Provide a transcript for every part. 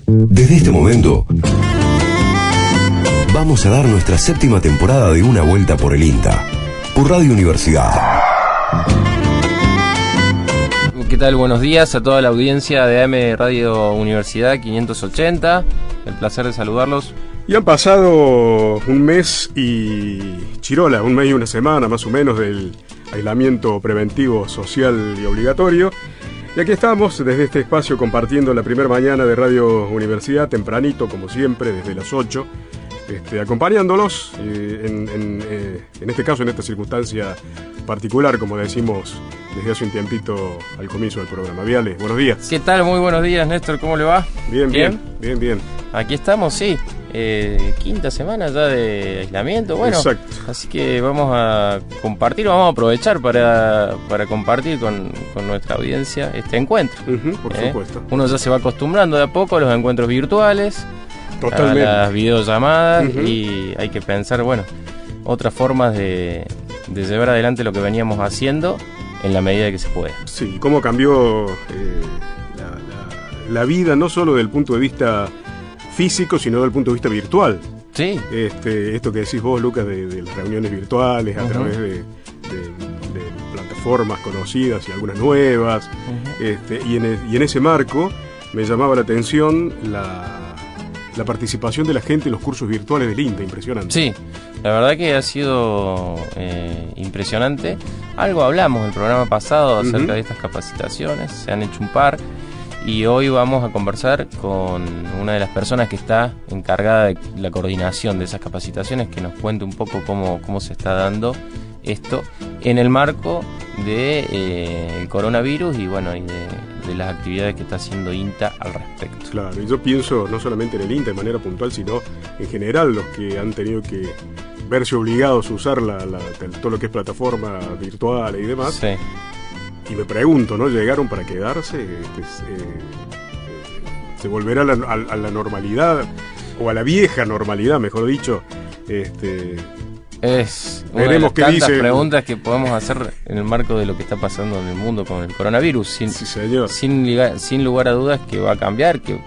Desde este momento, vamos a dar nuestra 7ª temporada de Una Vuelta por el INTA, por Radio Universidad. ¿Qué tal? Buenos días a toda la audiencia de AM Radio Universidad 580. El placer de saludarlos. Y han pasado un mes y chirola, un mes y una semana más o menos del aislamiento preventivo social y obligatorio. Y aquí estamos desde este espacio compartiendo la primera mañana de Radio Universidad, tempranito como siempre, desde las 8, acompañándolos en este caso, en esta circunstancia particular, como decimos desde hace un tiempito al comienzo del programa. Viale, buenos días. ¿Qué tal? Muy buenos días, Néstor, ¿cómo le va? Bien. Aquí estamos, sí. 5ª semana ya de aislamiento, bueno, exacto. Así que vamos a compartir, vamos a aprovechar para compartir con nuestra audiencia este encuentro. Por supuesto. Uno ya se va acostumbrando de a poco a los encuentros virtuales, totalmente, a las videollamadas, y hay que pensar, bueno, otras formas de llevar adelante lo que veníamos haciendo en la medida que se pueda. Sí, cómo cambió la vida, no solo desde el punto de vista físico, sino desde el punto de vista virtual. Sí. Esto que decís vos, Lucas, de las reuniones virtuales a través de plataformas conocidas y algunas nuevas. Y en ese marco me llamaba la atención la participación de la gente en los cursos virtuales del INTA, impresionante. Sí, la verdad que ha sido impresionante. Algo hablamos en el programa pasado acerca de estas capacitaciones, se han hecho un par. Y hoy vamos a conversar con una de las personas que está encargada de la coordinación de esas capacitaciones, que nos cuente un poco cómo se está dando esto en el marco del coronavirus y bueno, y de las actividades que está haciendo INTA al respecto. Claro, y yo pienso no solamente en el INTA de manera puntual, sino en general los que han tenido que verse obligados a usar todo lo que es plataforma virtual y demás. Sí. Y me pregunto, ¿no? ¿Llegaron para quedarse? ¿Se volverá a la normalidad? O a la vieja normalidad, mejor dicho. Es una de las tantas preguntas que podemos hacer en el marco de lo que está pasando en el mundo con el coronavirus. Sí, señor. Sin lugar a dudas que va a cambiar, que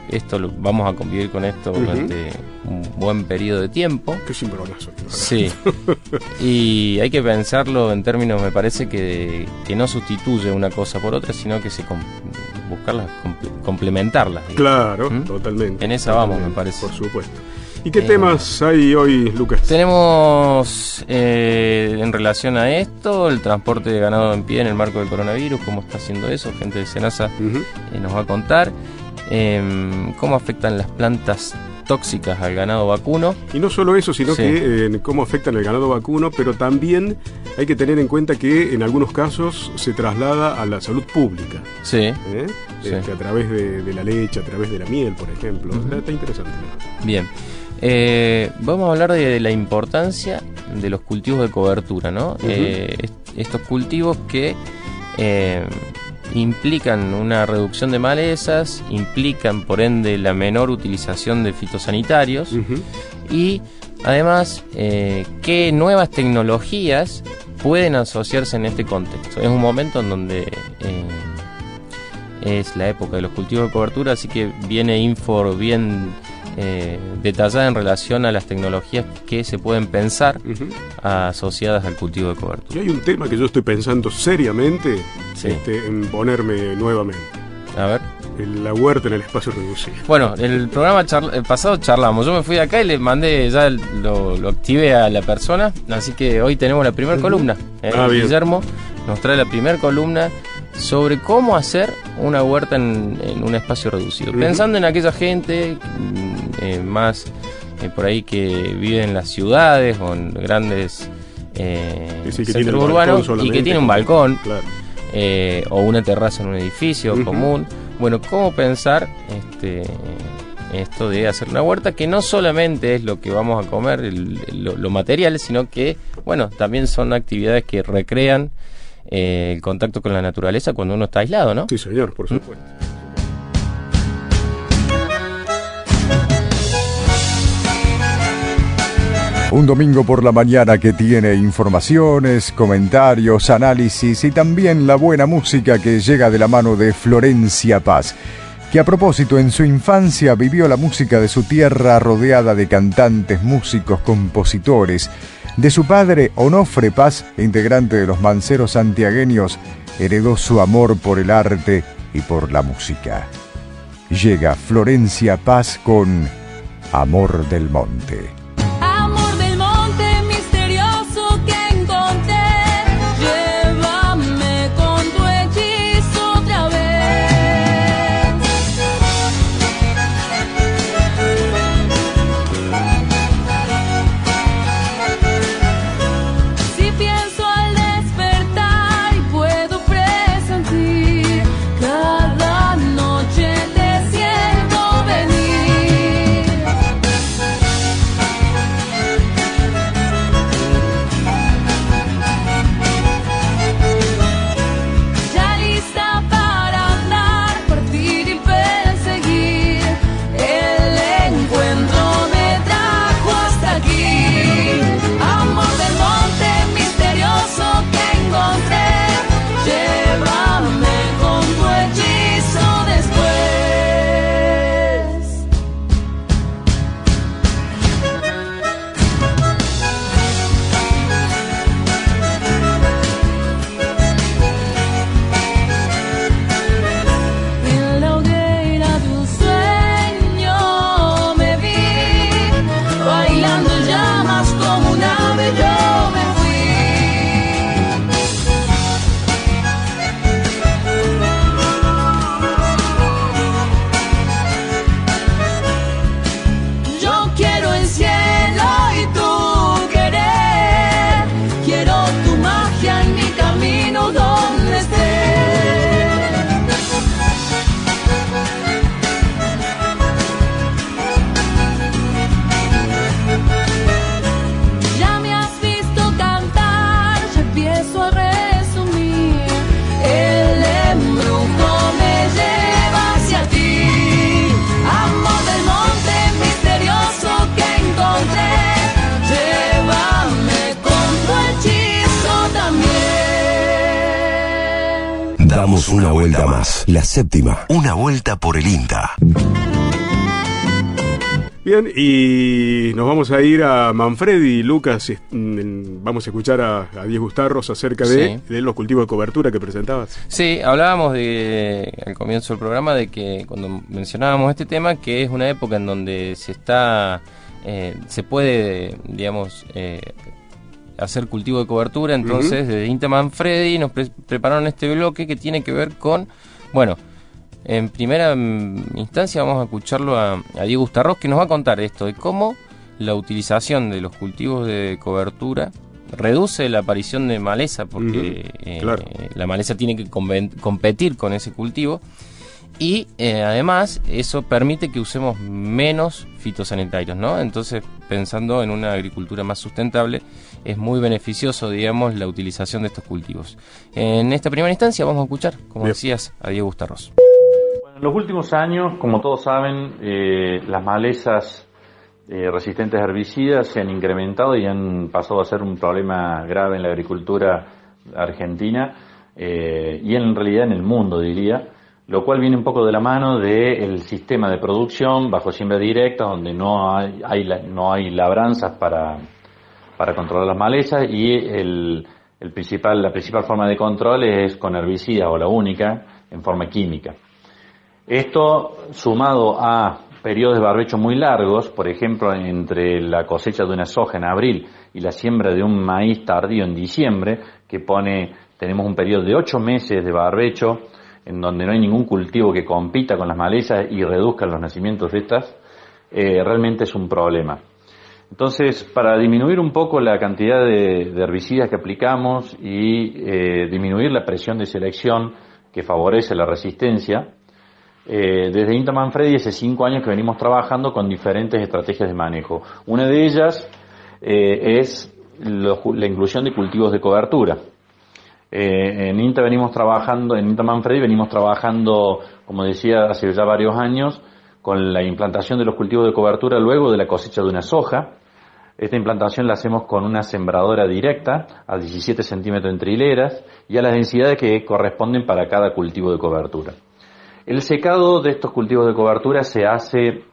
vamos a convivir con esto durante un buen periodo de tiempo. Qué cimbronazo. Sí. Y hay que pensarlo en términos, me parece, que no sustituye una cosa por otra, sino que buscarlas, complementarlas. Claro, totalmente. En esa vamos, me parece. Por supuesto. ¿Y qué temas hay hoy, Lucas? Tenemos en relación a esto, el transporte de ganado en pie en el marco del coronavirus, cómo está haciendo eso, gente de Senasa nos va a contar, cómo afectan las plantas tóxicas al ganado vacuno. Y no solo eso, sino que cómo afectan el ganado vacuno, pero también hay que tener en cuenta que en algunos casos se traslada a la salud pública. Sí. A través de la leche, a través de la miel, por ejemplo. Está interesante. Bien. Vamos a hablar de la importancia de los cultivos de cobertura, ¿no? Estos cultivos que implican una reducción de malezas, implican por ende la menor utilización de fitosanitarios y además qué nuevas tecnologías pueden asociarse en este contexto. Es un momento en donde es la época de los cultivos de cobertura, así que viene info bien detallada en relación a las tecnologías que se pueden pensar asociadas al cultivo de cobertura. Y hay un tema que yo estoy pensando seriamente en ponerme nuevamente. A ver. La huerta en el espacio reducido. Bueno, el programa pasado charlamos. Yo me fui de acá y le mandé, ya lo activé a la persona. Así que hoy tenemos la primera columna. Guillermo nos trae la primera columna sobre cómo hacer una huerta en un espacio reducido. Pensando en aquella gente más por ahí que vive en las ciudades o en grandes centros urbanos y que tiene un balcón, claro, o una terraza en un edificio común. Bueno, cómo pensar esto de hacer una huerta que no solamente es lo que vamos a comer, lo material, sino que, bueno, también son actividades que recrean el contacto con la naturaleza cuando uno está aislado, ¿no? Sí, señor, por supuesto. Un domingo por la mañana que tiene informaciones, comentarios, análisis y también la buena música que llega de la mano de Florencia Paz, que a propósito en su infancia vivió la música de su tierra rodeada de cantantes, músicos, compositores. De su padre, Onofre Paz, integrante de los Manceros santiagueños, heredó su amor por el arte y por la música. Llega Florencia Paz con Amor del Monte. Amor del monte misterioso que encontré, llévame con tu hechizo otra vez. Si pienso al despertar y puedo presentir, cada noche te siento venir. Ya lista para andar, partir y perseguir, el encuentro me trajo hasta aquí. Amor del monte misterioso que encontré, llévame con tu hechizo después. En la hoguera de un sueño me vi, bailando en llamas como un ave yo me fui. Yo quiero el cielo y tu querer, quiero tu magia en mi camino donde estés. Ya me has visto cantar, ya empiezo a resumir, el embrujo me lleva hacia ti. Amor del monte misterioso que encontré, llévame con tu hechizo también. Damos una vuelta más. La séptima. Una vuelta por el INTA. Bien, y nos vamos a ir a Manfredi, Lucas. Vamos a escuchar a Diego Ustarros acerca de los cultivos de cobertura que presentabas. Sí, hablábamos al comienzo del programa de que cuando mencionábamos este tema, que es una época en donde se puede, digamos, hacer cultivo de cobertura. Entonces, desde INTA Manfredi nos prepararon este bloque que tiene que ver con, bueno, en primera instancia vamos a escucharlo a Diego Ustarros, que nos va a contar esto de cómo la utilización de los cultivos de cobertura reduce la aparición de maleza, porque claro, la maleza tiene que competir con ese cultivo, y además eso permite que usemos menos fitosanitarios, ¿no? Entonces, pensando en una agricultura más sustentable, es muy beneficioso, digamos, la utilización de estos cultivos. En esta primera instancia vamos a escuchar, como decías, a Diego Ustarros. En los últimos años, como todos saben, las malezas resistentes a herbicidas se han incrementado y han pasado a ser un problema grave en la agricultura argentina y en realidad en el mundo, diría, lo cual viene un poco de la mano del sistema de producción bajo siembra directa, donde no hay labranzas para controlar las malezas, y la principal forma de control es con herbicidas, o la única, en forma química. Esto, sumado a periodos de barbecho muy largos, por ejemplo, entre la cosecha de una soja en abril y la siembra de un maíz tardío en diciembre, tenemos un periodo de 8 meses de barbecho, en donde no hay ningún cultivo que compita con las malezas y reduzca los nacimientos de estas, realmente es un problema. Entonces, para disminuir un poco la cantidad de herbicidas que aplicamos y disminuir la presión de selección que favorece la resistencia, desde INTA Manfredi hace 5 años que venimos trabajando con diferentes estrategias de manejo. Una de ellas es la inclusión de cultivos de cobertura. En INTA Manfredi venimos trabajando, como decía, hace ya varios años, con la implantación de los cultivos de cobertura luego de la cosecha de una soja. Esta implantación la hacemos con una sembradora directa a 17 centímetros entre hileras y a las densidades que corresponden para cada cultivo de cobertura. El secado de estos cultivos de cobertura se hace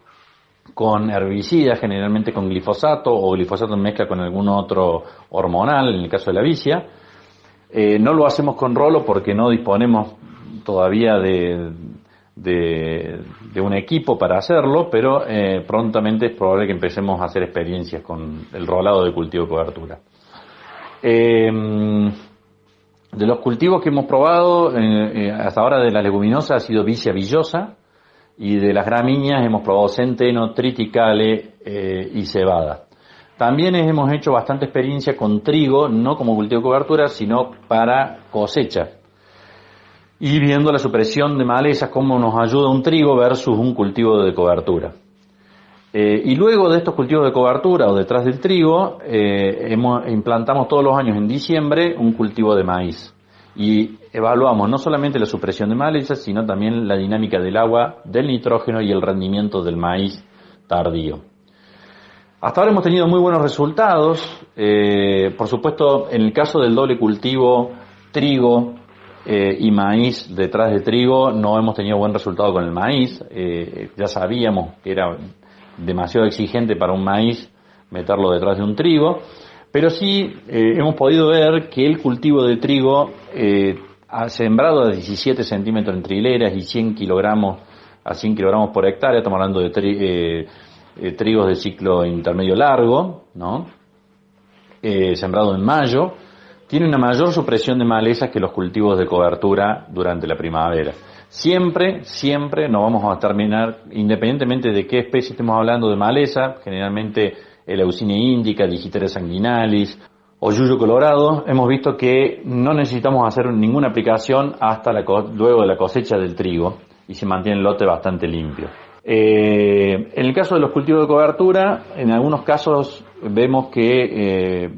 con herbicidas, generalmente con glifosato o glifosato en mezcla con algún otro hormonal, en el caso de la vicia. No lo hacemos con rolo porque no disponemos todavía de un equipo para hacerlo, pero prontamente es probable que empecemos a hacer experiencias con el rolado de cultivo de cobertura. De los cultivos que hemos probado hasta ahora de las leguminosas ha sido vicia villosa, y de las gramíneas hemos probado centeno, triticale y cebada. También hemos hecho bastante experiencia con trigo, no como cultivo de cobertura, sino para cosecha. Y viendo la supresión de malezas, cómo nos ayuda un trigo versus un cultivo de cobertura. Y luego de estos cultivos de cobertura o detrás del trigo, implantamos todos los años en diciembre un cultivo de maíz. Y evaluamos no solamente la supresión de malezas, sino también la dinámica del agua, del nitrógeno y el rendimiento del maíz tardío. Hasta ahora hemos tenido muy buenos resultados. Por supuesto, en el caso del doble cultivo trigo y maíz detrás de trigo, no hemos tenido buen resultado con el maíz. Ya sabíamos que era demasiado exigente para un maíz meterlo detrás de un trigo. Pero sí hemos podido ver que el cultivo de trigo sembrado a 17 centímetros entre hileras y 100 kilogramos a 100 kilogramos por hectárea, estamos hablando de trigos de ciclo intermedio largo, ¿no? Sembrado en mayo, tiene una mayor supresión de malezas que los cultivos de cobertura durante la primavera. Siempre nos vamos a terminar, independientemente de qué especie estemos hablando de maleza, generalmente Eleusinia indica, Digitaria sanguinalis o Yuyo colorado, hemos visto que no necesitamos hacer ninguna aplicación hasta luego de la cosecha del trigo y se mantiene el lote bastante limpio. En el caso de los cultivos de cobertura, en algunos casos vemos que,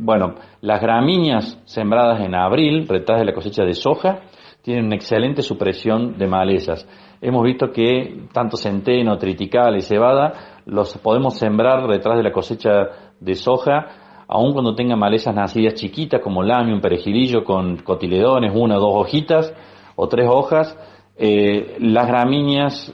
las gramíneas sembradas en abril, detrás de la cosecha de soja, tienen una excelente supresión de malezas. Hemos visto que tanto centeno, triticale y cebada los podemos sembrar detrás de la cosecha de soja, aun cuando tengan malezas nacidas chiquitas como lamium, perejilillo con cotiledones, 1 o 2 hojitas o 3 hojas. Las gramíneas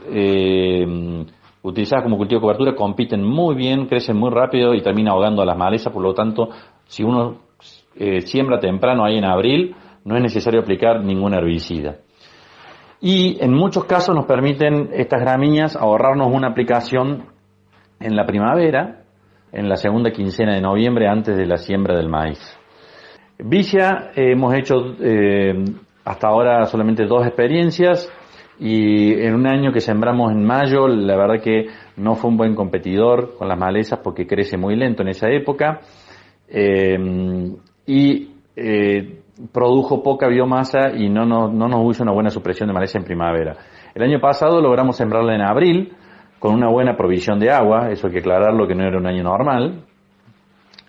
utilizadas como cultivo de cobertura compiten muy bien, crecen muy rápido y terminan ahogando a las malezas. Por lo tanto, si uno siembra temprano ahí en abril, no es necesario aplicar ningún herbicida. Y en muchos casos nos permiten estas gramíneas ahorrarnos una aplicación en la primavera, en la segunda quincena de noviembre, antes de la siembra del maíz. Vicia, hemos hecho hasta ahora solamente 2 experiencias, y en un año que sembramos en mayo, la verdad que no fue un buen competidor con las malezas porque crece muy lento en esa época, produjo poca biomasa y no nos hizo una buena supresión de maleza en primavera. El año pasado logramos sembrarla en abril, con una buena provisión de agua, eso hay que aclararlo, que no era un año normal,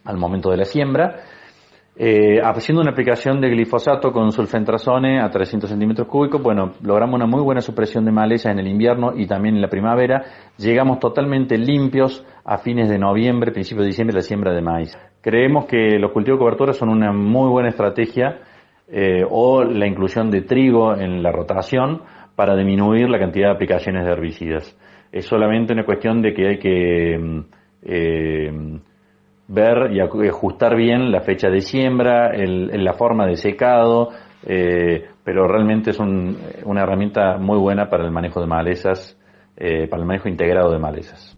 al momento de la siembra, haciendo una aplicación de glifosato con sulfentrazone a 300 centímetros cúbicos, logramos una muy buena supresión de maleza en el invierno y también en la primavera. Llegamos totalmente limpios a fines de noviembre, principios de diciembre, la siembra de maíz. Creemos que los cultivos de cobertura son una muy buena estrategia, o la inclusión de trigo en la rotación para disminuir la cantidad de aplicaciones de herbicidas. Es solamente una cuestión de que hay que ver y ajustar bien la fecha de siembra, la forma de secado, pero realmente es una herramienta muy buena para el manejo de malezas, para el manejo integrado de malezas.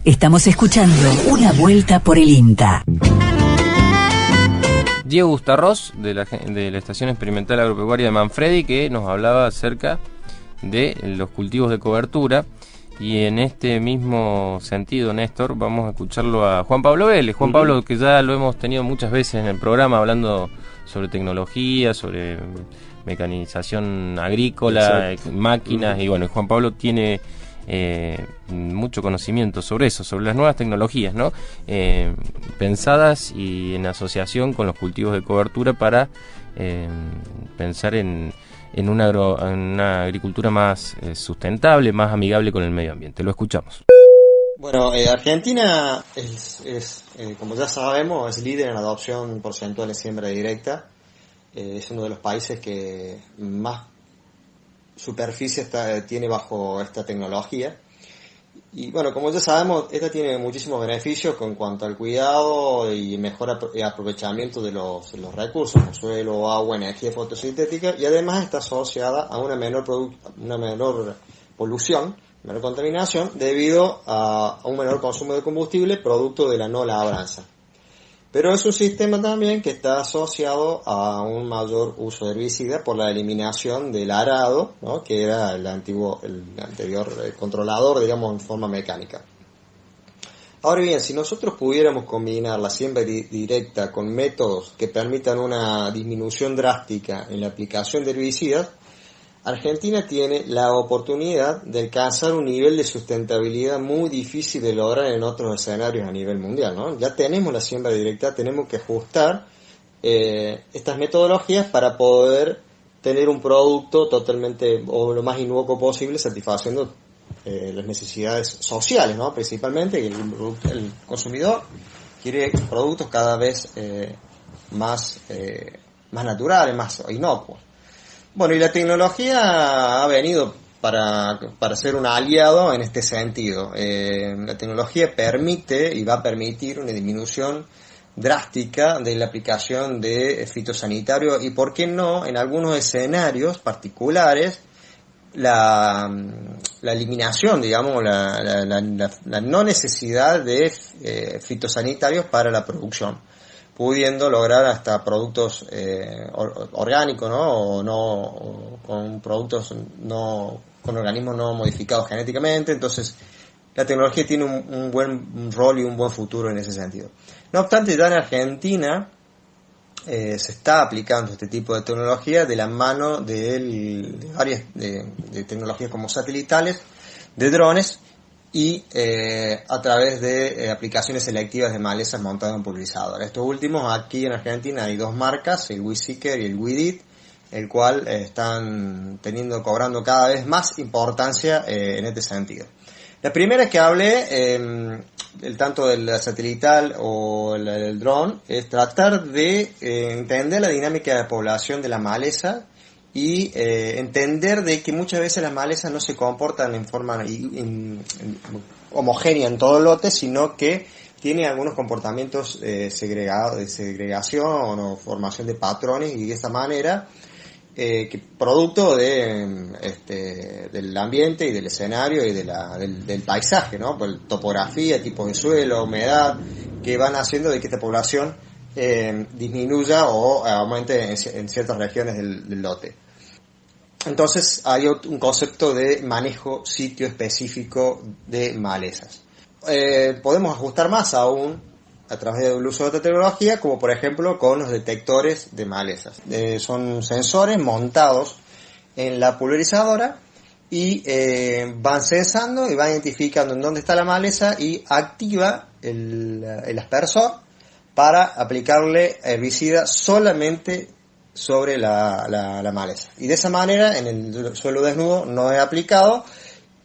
Estamos escuchando Una Vuelta por el INTA. Diego Gustarros, de la Estación Experimental Agropecuaria de Manfredi, que nos hablaba acerca de los cultivos de cobertura. Y en este mismo sentido, Néstor, vamos a escucharlo a Juan Pablo Vélez. Juan Pablo, que ya lo hemos tenido muchas veces en el programa hablando sobre tecnología, sobre mecanización agrícola, máquinas, y Juan Pablo tiene mucho conocimiento sobre eso, sobre las nuevas tecnologías, ¿no? Pensadas y en asociación con los cultivos de cobertura para pensar en una agricultura más sustentable, más amigable con el medio ambiente. Lo escuchamos. Bueno, Argentina es como ya sabemos, es líder en adopción porcentual de siembra directa. Es uno de los países que más superficie tiene bajo esta tecnología. Y bueno, como ya sabemos, esta tiene muchísimos beneficios en cuanto al cuidado y mejor aprovechamiento de los recursos, como suelo, agua, energía fotosintética, y además está asociada a una menor polución, menor contaminación, debido a un menor consumo de combustible producto de la no labranza. Pero es un sistema también que está asociado a un mayor uso de herbicida por la eliminación del arado, ¿no? Que era el anterior controlador, digamos, en forma mecánica. Ahora bien, si nosotros pudiéramos combinar la siembra directa con métodos que permitan una disminución drástica en la aplicación de herbicidas, Argentina tiene la oportunidad de alcanzar un nivel de sustentabilidad muy difícil de lograr en otros escenarios a nivel mundial, ¿no? Ya tenemos la siembra directa, tenemos que ajustar estas metodologías para poder tener un producto totalmente o lo más inocuo posible, satisfaciendo las necesidades sociales, ¿no? Principalmente el consumidor quiere productos cada vez más naturales, más inocuos. Bueno, y la tecnología ha venido para ser un aliado en este sentido. La tecnología permite y va a permitir una disminución drástica de la aplicación de fitosanitarios y, ¿por qué no?, en algunos escenarios particulares, la eliminación, digamos, la no necesidad de fitosanitarios para la producción, pudiendo lograr hasta productos orgánicos, ¿no? O con productos con organismos no modificados genéticamente. Entonces, la tecnología tiene un buen rol y un buen futuro en ese sentido. No obstante, ya en Argentina se está aplicando este tipo de tecnología de la mano de varias de tecnologías como satelitales, de drones, y a través de aplicaciones selectivas de malezas montadas en pulverizador. Estos últimos, aquí en Argentina hay dos marcas, el WeedSeeker y el Weedit, el cual están cobrando cada vez más importancia en este sentido. La primera que hablé, tanto del satelital o el dron, es tratar de entender la dinámica de población de la maleza y entender de que muchas veces las malezas no se comportan en forma homogénea en todo el lote, sino que tiene algunos comportamientos de segregación o formación de patrones, y de esta manera que producto del ambiente y del escenario y del paisaje, ¿no? Por topografía, tipos de suelo, humedad, que van haciendo de que esta población disminuya o aumente en ciertas regiones del lote. Entonces hay un concepto de manejo sitio específico de malezas. Podemos ajustar más aún a través del uso de esta tecnología, como por ejemplo con los detectores de malezas. Son sensores montados en la pulverizadora y van censando y van identificando en dónde está la maleza y activa el aspersor para aplicarle herbicida solamente sobre la maleza. Y de esa manera, en el suelo desnudo no es aplicado,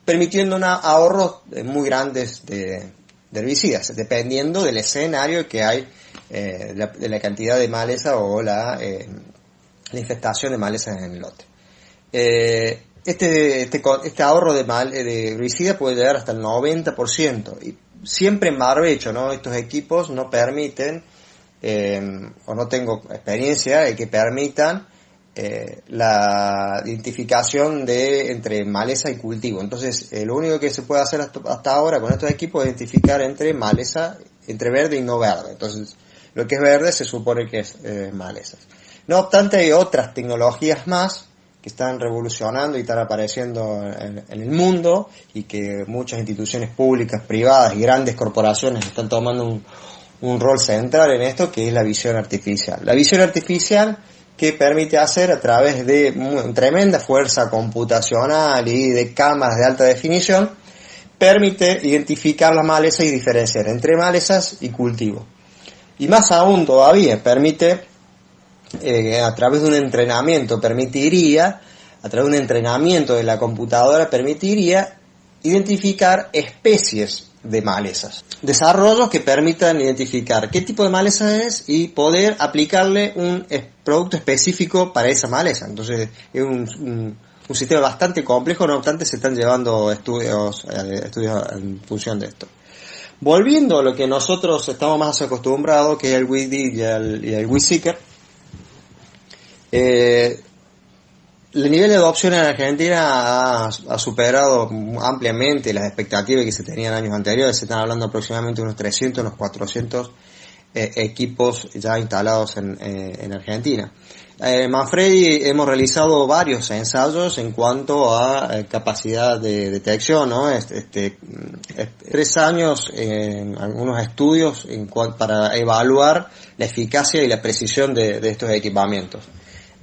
permitiendo un ahorro muy grandes de herbicidas, dependiendo del escenario que hay, de la cantidad de maleza o la infestación de malezas en el lote. Este ahorro de herbicida puede llegar hasta el 90%, y siempre en barbecho, ¿no? Estos equipos no permiten, o no tengo experiencia de que permitan la identificación entre maleza y cultivo. Entonces, lo único que se puede hacer hasta ahora con estos equipos es identificar entre maleza, entre verde y no verde. Entonces, lo que es verde se supone que es malezas. No obstante, hay otras tecnologías más que están revolucionando y están apareciendo en el mundo, y que muchas instituciones públicas, privadas y grandes corporaciones están tomando un rol central en esto, que es la visión artificial. La visión artificial, que permite hacer a través de tremenda fuerza computacional y de cámaras de alta definición, permite identificar las malezas y diferenciar entre malezas y cultivo. Y más aún todavía, permite, a través de un entrenamiento de la computadora, permitiría identificar especies de malezas. Desarrollos que permitan identificar qué tipo de maleza es y poder aplicarle un producto específico para esa maleza. Entonces es un sistema bastante complejo, no obstante se están llevando estudios en función de esto. Volviendo a lo que nosotros estamos más acostumbrados, que es el WeDig y el WeSeeker, el nivel de adopción en Argentina ha superado ampliamente las expectativas que se tenían años anteriores. Se están hablando aproximadamente de unos 300, unos 400 equipos ya instalados en Argentina. Manfredi hemos realizado varios ensayos en cuanto a capacidad de detección, ¿no? 3 años en algunos estudios para evaluar la eficacia y la precisión de estos equipamientos.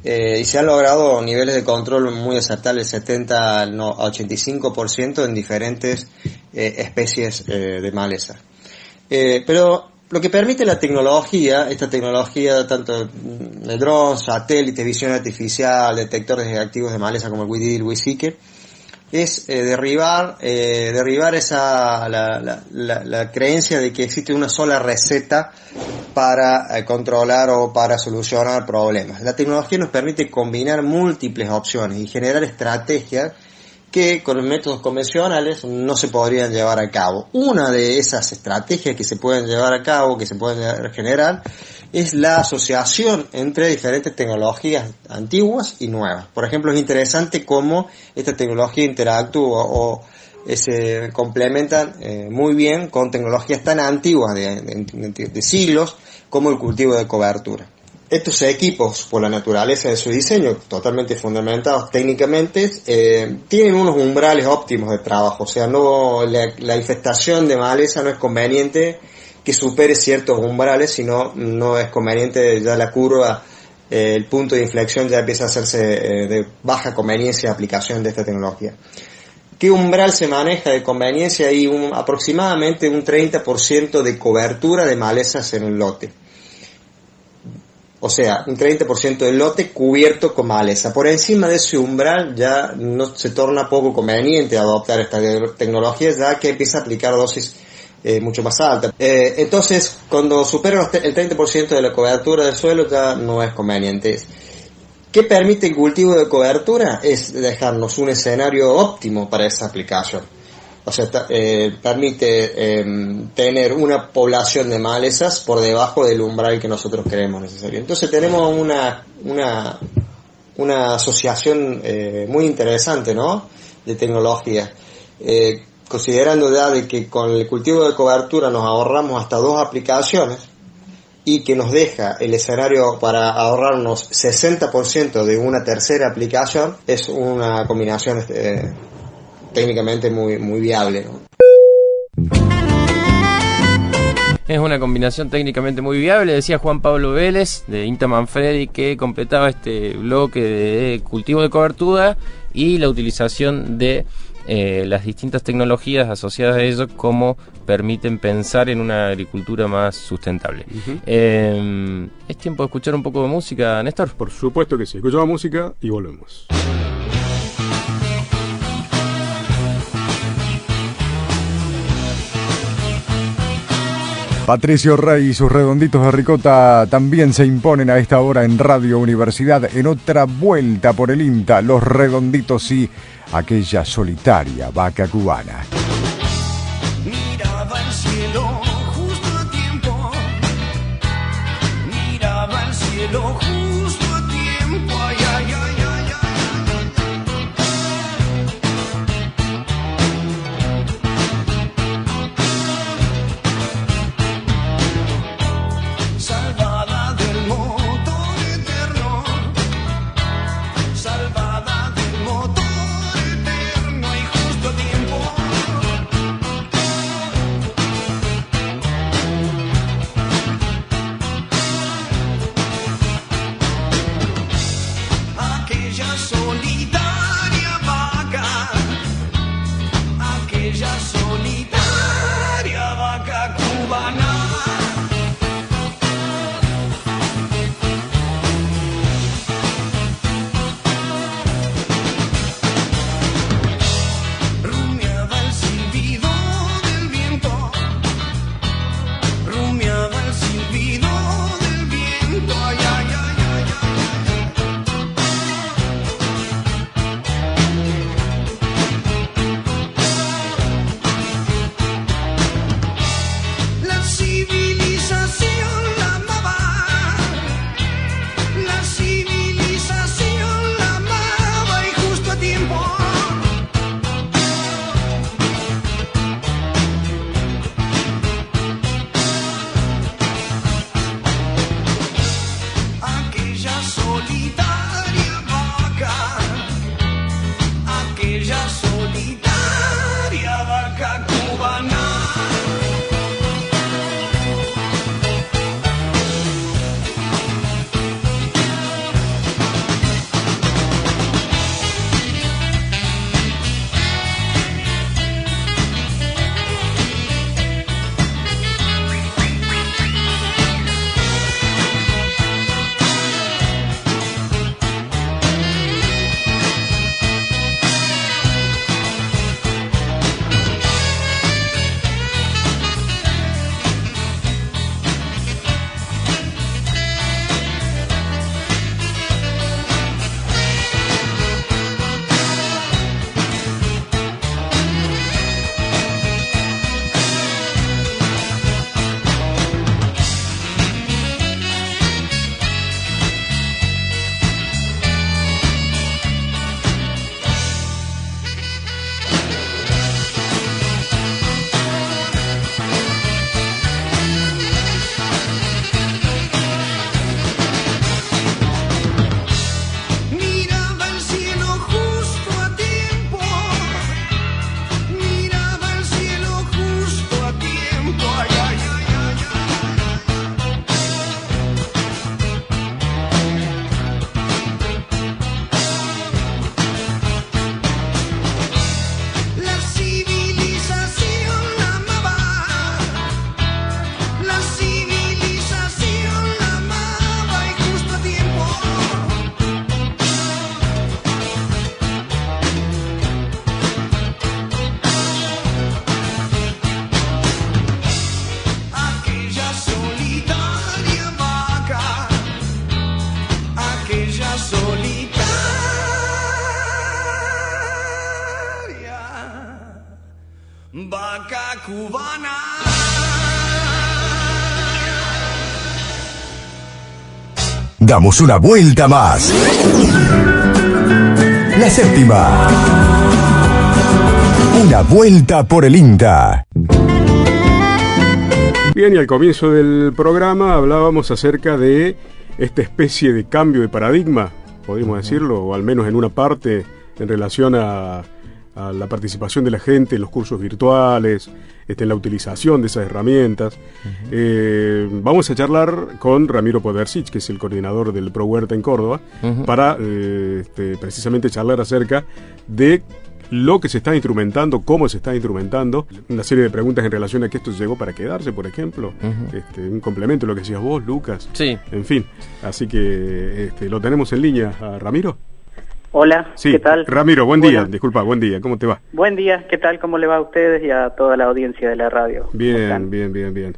Y se han logrado niveles de control muy aceptables, 70 a 85% en diferentes especies de maleza. Pero lo que permite la tecnología, esta tecnología tanto de drones, satélites, visión artificial, detectores de activos de maleza como el WeDig y el WeSeeker, es derribar la creencia de que existe una sola receta para controlar o para solucionar problemas. La tecnología nos permite combinar múltiples opciones y generar estrategias que con los métodos convencionales no se podrían llevar a cabo. Una de esas estrategias que se pueden llevar a cabo, que se pueden generar, es la asociación entre diferentes tecnologías antiguas y nuevas. Por ejemplo, es interesante cómo esta tecnología interactúa o se complementan muy bien con tecnologías tan antiguas de siglos como el cultivo de cobertura. Estos equipos, por la naturaleza de su diseño, totalmente fundamentados técnicamente, tienen unos umbrales óptimos de trabajo. O sea, la infestación de maleza no es conveniente que supere ciertos umbrales, sino no es conveniente ya la curva, el punto de inflexión ya empieza a hacerse de baja conveniencia de aplicación de esta tecnología. ¿Qué umbral se maneja de conveniencia? Hay aproximadamente un 30% de cobertura de malezas en un lote. O sea, un 30% del lote cubierto con maleza. Por encima de ese umbral ya no se torna poco conveniente adoptar esta tecnología, ya que empieza a aplicar dosis mucho más altas. Entonces, cuando supera el 30% de la cobertura del suelo ya no es conveniente. ¿Qué permite el cultivo de cobertura? Es dejarnos un escenario óptimo para esa aplicación. O sea, permite tener una población de malezas por debajo del umbral que nosotros creemos necesario. Entonces tenemos una asociación muy interesante, ¿no?, de tecnología. Considerando ya de que con el cultivo de cobertura nos ahorramos hasta 2 aplicaciones y que nos deja el escenario para ahorrarnos 60% de una tercera aplicación, es una combinación técnicamente muy viable, ¿no? Es una combinación técnicamente muy viable, decía Juan Pablo Vélez de INTA Manfredi, que completaba este bloque de cultivo de cobertura y la utilización de las distintas tecnologías asociadas a ello, como permiten pensar en una agricultura más sustentable. ¿Es tiempo de escuchar un poco de música, Néstor? Por supuesto que sí, escuchamos música y volvemos. Patricio Rey y sus redonditos de ricota también se imponen a esta hora en Radio Universidad en otra vuelta por el INTA, los redonditos y aquella solitaria vaca cubana. Miraba el cielo justo a tiempo, miraba el cielo justo a tiempo, ay, ay, ay, ay, ay. Salvada del motor eterno, salvada del motor eterno y justo a tiempo. vaca cubana. Damos una vuelta más. La séptima. Una vuelta por el INTA. Bien, y al comienzo del programa hablábamos acerca de esta especie de cambio de paradigma, podríamos decirlo, o al menos en una parte, en relación a la participación de la gente en los cursos virtuales, en la utilización de esas herramientas. Vamos a charlar con Ramiro Podersic, que es el coordinador del Pro Huerta en Córdoba, para precisamente charlar acerca de lo que se está instrumentando, cómo se está instrumentando, una serie de preguntas en relación a que esto llegó para quedarse, por ejemplo, un complemento a lo que decías vos, Lucas. Sí. En fin, así que lo tenemos en línea a Ramiro. Hola, Sí, ¿qué tal? Ramiro, buen día, Bueno. disculpa, buen día, ¿cómo te va? Buen día, ¿qué tal? ¿Cómo le va a ustedes y a toda la audiencia de la radio? Bien, bien.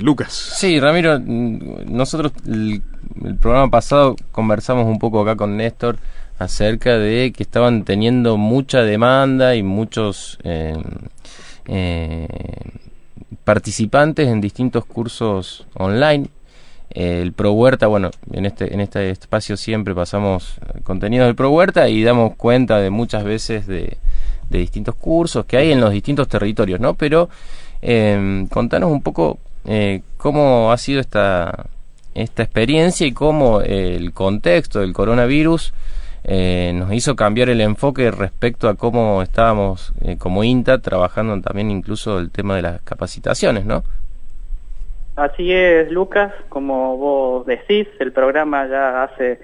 Lucas. Sí, Ramiro, nosotros el programa pasado conversamos un poco acá con Néstor acerca de que estaban teniendo mucha demanda y muchos participantes en distintos cursos online. El Pro Huerta, bueno, en este espacio siempre pasamos contenido del Pro Huerta y damos cuenta de muchas veces de distintos cursos que hay en los distintos territorios, ¿no? Pero contanos un poco cómo ha sido esta experiencia y cómo el contexto del coronavirus nos hizo cambiar el enfoque respecto a cómo estábamos como INTA trabajando también incluso el tema de las capacitaciones, ¿no? Así es, Lucas, como vos decís, el programa ya hace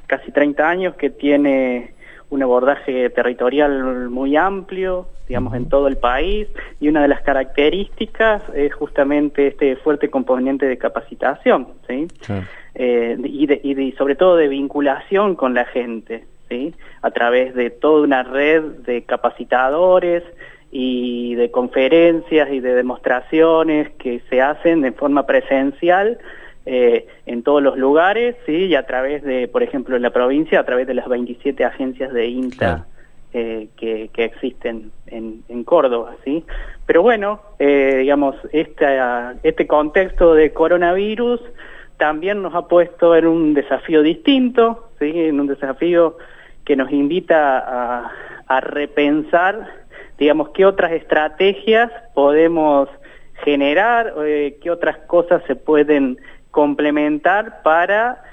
casi 30 años que tiene un abordaje territorial muy amplio, digamos, en todo el país, y una de las características es justamente este fuerte componente de capacitación, ¿sí? Sí. Y sobre todo de vinculación con la gente, ¿sí? A través de toda una red de capacitadores y de conferencias y de demostraciones que se hacen de forma presencial en todos los lugares, ¿sí? Y a través de, por ejemplo, en la provincia, a través de las 27 agencias de INTA que existen en Córdoba, ¿sí? Pero bueno, digamos, este contexto de coronavirus también nos ha puesto en un desafío distinto, ¿sí? En un desafío que nos invita a repensar, digamos, qué otras estrategias podemos generar, qué otras cosas se pueden complementar para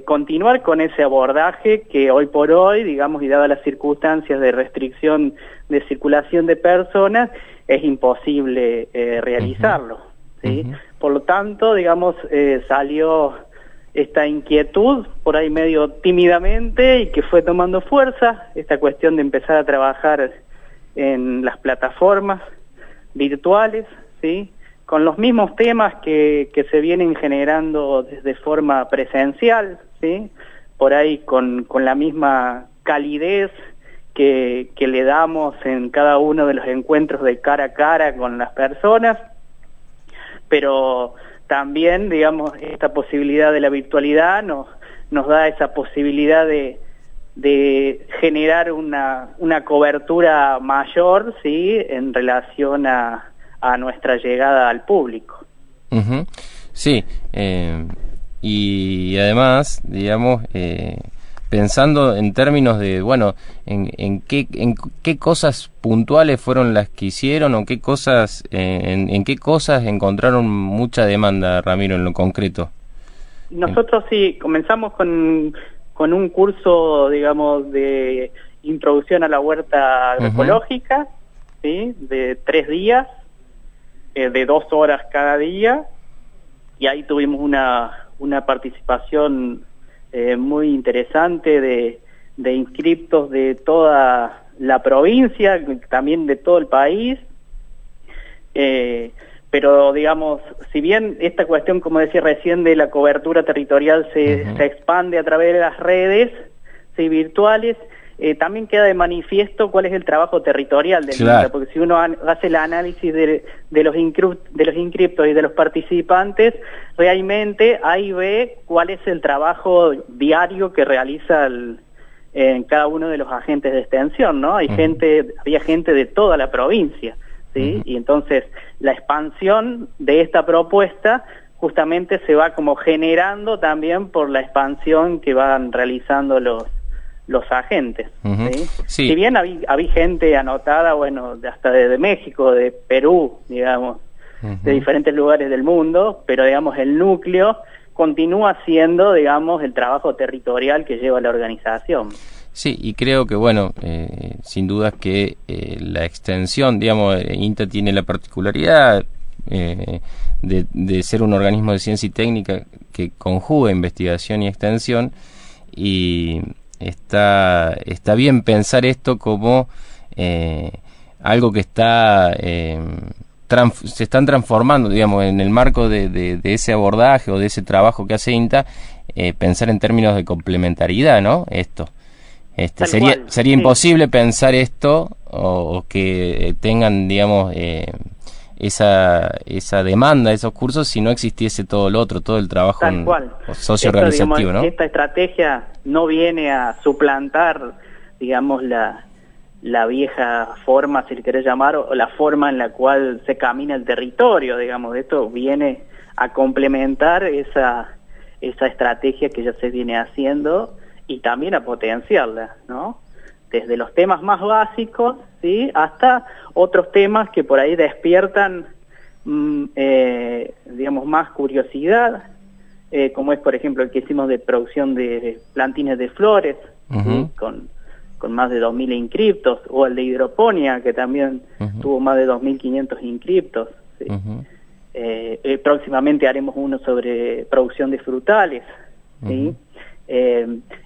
continuar con ese abordaje que hoy por hoy, digamos, y dadas las circunstancias de restricción de circulación de personas, es imposible realizarlo, ¿sí? Por lo tanto, digamos, salió esta inquietud por ahí medio tímidamente y que fue tomando fuerza, esta cuestión de empezar a trabajar en las plataformas virtuales, ¿sí? Con los mismos temas que se vienen generando desde forma presencial, ¿sí? Por ahí con la misma calidez que le damos en cada uno de los encuentros de cara a cara con las personas, pero también, digamos, esta posibilidad de la virtualidad nos da esa posibilidad de generar una cobertura mayor, ¿sí? En relación a nuestra llegada al público. Sí, y además, digamos, pensando en términos de, bueno, en qué cosas puntuales fueron las que hicieron o qué cosas, en qué cosas encontraron mucha demanda, Ramiro, en lo concreto. Nosotros sí, comenzamos con un curso, digamos, de introducción a la huerta agroecológica, ¿sí? De 3 días, de 2 horas cada día, y ahí tuvimos una participación muy interesante de inscriptos de toda la provincia, también de todo el país, pero digamos, si bien esta cuestión, como decía recién, de la cobertura territorial se expande a través de las redes, ¿sí? Virtuales, también queda de manifiesto cuál es el trabajo territorial del INTA, porque si uno hace el análisis de los inscriptos y de los participantes, realmente ahí ve cuál es el trabajo diario que realiza en cada uno de los agentes de extensión, ¿no? Había gente de toda la provincia, ¿sí? Y entonces la expansión de esta propuesta justamente se va como generando también por la expansión que van realizando los agentes, ¿sí? Sí. Si bien había gente anotada, bueno, hasta de México, de Perú, digamos, de diferentes lugares del mundo, pero digamos el núcleo continúa siendo, digamos, el trabajo territorial que lleva la organización. Sí, y creo que, bueno, sin duda que la extensión, digamos, INTA tiene la particularidad de ser un organismo de ciencia y técnica que conjuga investigación y extensión, y está bien pensar esto como algo que se están transformando, digamos, en el marco de ese abordaje o de ese trabajo que hace INTA, pensar en términos de complementariedad, ¿no? Sería imposible pensar esto o que tengan, digamos, esa demanda de esos cursos si no existiese todo lo otro, todo el trabajo socio-organizativo, ¿no? Esta estrategia no viene a suplantar, digamos, la vieja forma, si le querés llamar, o la forma en la cual se camina el territorio, digamos. Esto viene a complementar esa estrategia que ya se viene haciendo y también a potenciarla, ¿no? Desde los temas más básicos, ¿sí?, hasta otros temas que por ahí despiertan, digamos, más curiosidad, como es, por ejemplo, el que hicimos de producción de plantines de flores, ¿sí?, con más de 2.000 inscriptos, o el de hidroponía, que también tuvo más de 2.500 inscriptos, ¿sí? Próximamente haremos uno sobre producción de frutales, ¿sí?